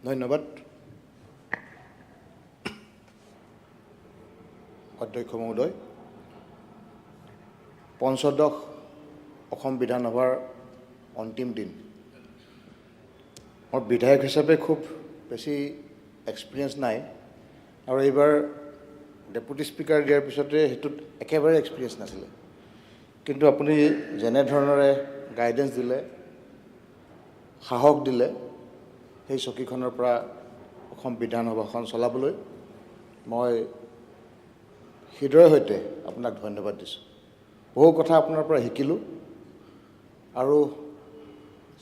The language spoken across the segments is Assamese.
ধন্যবাদ অধ্যক্ষ মহোদয়। পঞ্চদশ অসম বিধানসভাৰ অন্তিম দিন। মোৰ বিধায়ক হিচাপে খুব বেছি এক্সপিৰিয়েঞ্চ নাই আৰু এইবাৰ ডেপুটি স্পীকাৰ দিয়াৰ পিছতে সেইটোত একেবাৰে এক্সপিৰিয়েঞ্চ নাছিলে, কিন্তু আপুনি যেনেধৰণেৰে গাইডেঞ্চ দিলে, সাহস দিলে, সেই চকীখনৰ পৰা অসম বিধানসভাখন চলাবলৈ মই হৃদয়ৰ সৈতে আপোনাক ধন্যবাদ দিছোঁ। বহু কথা আপোনাৰ পৰা শিকিলোঁ আৰু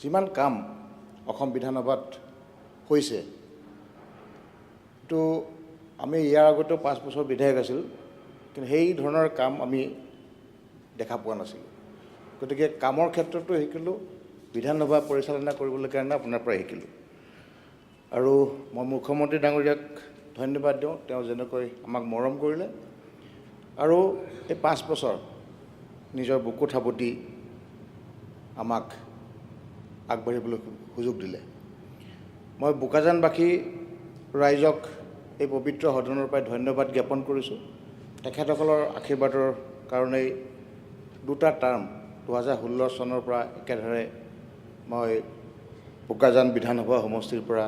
যিমান কাম অসম বিধানসভাত হৈছে, তো আমি ইয়াৰ আগতেও 5 বছৰ বিধায়ক আছিল, কিন্তু সেই ধৰণৰ কাম আমি দেখা পোৱা নাছিলোঁ। গতিকে কামৰ ক্ষেত্ৰতো শিকিলোঁ, বিধানসভা পৰিচালনা কৰিবলৈ কাৰণে আপোনাৰ পৰা শিকিলোঁ। আৰু মই মুখ্যমন্ত্ৰী ডাঙৰীয়াক ধন্যবাদ দিওঁ, তেওঁ যেনেকৈ আমাক মৰম কৰিলে আৰু এই 5 বছৰ নিজৰ বুকু থাপতি আমাক আগবাঢ়িবলৈ সুযোগ দিলে। মই বোকাজানবাসী ৰাইজক এই পবিত্ৰ সদনৰ পৰাই ধন্যবাদ জ্ঞাপন কৰিছোঁ। তেখেতসকলৰ আশীৰ্বাদৰ কাৰণেই 2টা টাৰ্ম 2016 চনৰ পৰা একেধাৰে মই বোকাজান বিধানসভা সমষ্টিৰ পৰা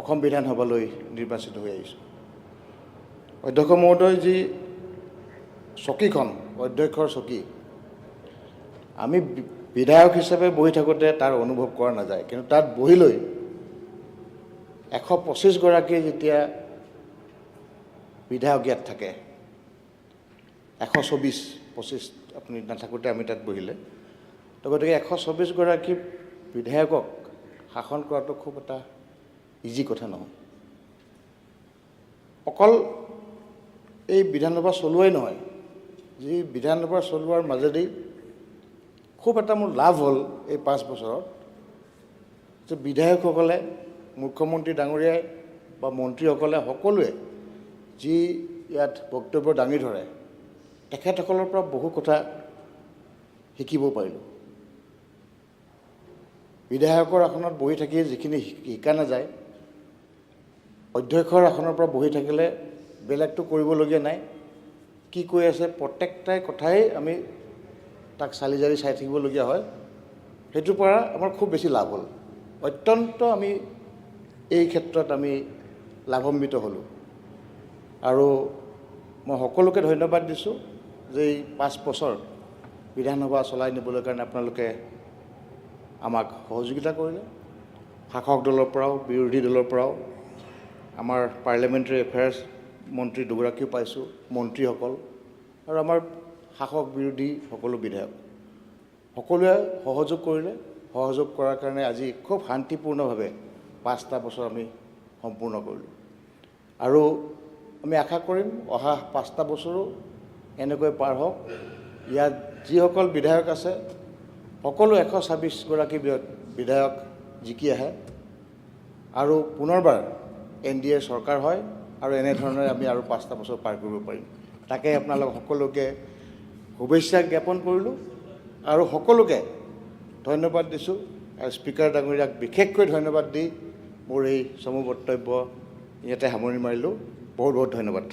অসম বিধানসভালৈ নিৰ্বাচিত হৈ আহিছোঁ। অধ্যক্ষ মহোদয়, যি চকীখন অধ্যক্ষৰ চকী, আমি বিধায়ক হিচাপে বহি থাকোঁতে তাৰ অনুভৱ কৰা নাযায়, কিন্তু তাত বহি লৈ 125 গৰাকী যেতিয়া বিধায়ক ইয়াত থাকে, 124-25 আপুনি নাথাকোঁতে আমি তাত বহিলে, তো গতিকে 124 গৰাকী বিধায়কক শাসন কৰাটো খুব এটা ইজি কথা নহয়। অকল এই বিধানসভা চলোৱাই নহয়, যি বিধানসভা চলোৱাৰ মাজেদি খুব এটা মোৰ লাভ হ'ল এই 5 বছৰত, যে বিধায়কসকলে, মুখ্যমন্ত্ৰী ডাঙৰীয়াই বা মন্ত্ৰীসকলে সকলোৱে যি ইয়াত বক্তব্য দাঙি ধৰে, তেখেতসকলৰ পৰা বহু কথা শিকিব পাৰিলোঁ। বিধায়কৰ আসনত বহি থাকি যিখিনি শিকা নাযায়, অধ্যক্ষৰ আসনৰ পৰা বহি থাকিলে বেলেগটো কৰিবলগীয়া নাই। কি কৈ আছে প্ৰত্যেকটাই কথাই আমি তাক চালি জাৰি চাই থাকিবলগীয়া হয়। সেইটোৰ পৰা আমাৰ খুব বেছি লাভ হ'ল। অত্যন্ত আমি এই ক্ষেত্ৰত আমি লাভান্বিত হ'লোঁ আৰু মই সকলোকে ধন্যবাদ দিছোঁ যে এই 5 বছৰ বিধানসভা চলাই নিবলৈ কাৰণে আপোনালোকে আমাক সহযোগিতা কৰিলে। শাসক দলৰ পৰাও, বিৰোধী দলৰ পৰাও, আমাৰ পাৰ্লিয়ামেণ্টাৰী এফেয়াৰ্ছ মন্ত্ৰী দুগৰাকীও পাইছোঁ, মন্ত্ৰীসকল আৰু আমাৰ শাসক বিৰোধী সকলো বিধায়ক সকলোৱে সহযোগ কৰিলে। সহযোগ কৰাৰ কাৰণে আজি খুব শান্তিপূৰ্ণভাৱে 5টা বছৰ আমি সম্পূৰ্ণ কৰিলোঁ আৰু আমি আশা কৰিম অহা 5টা বছৰো এনেকৈ পাৰ হওক। ইয়াত যিসকল বিধায়ক আছে, সকলো 126 গৰাকী বিধায়ক জিকি আহে আৰু পুনৰবাৰ NDA চৰকাৰ হয় আৰু এনেধৰণে আমি আৰু 5টা বছৰ পাৰ কৰিব পাৰিম। তাকে আপোনালোক সকলোকে শুভেচ্ছা জ্ঞাপন কৰিলোঁ আৰু সকলোকে ধন্যবাদ দিছোঁ। আৰু স্পীকাৰ ডাঙৰীয়াক বিশেষকৈ ধন্যবাদ দি মোৰ এই চমু বক্তব্য ইয়াতে সামৰণি মাৰিলোঁ। বহুত বহুত ধন্যবাদ।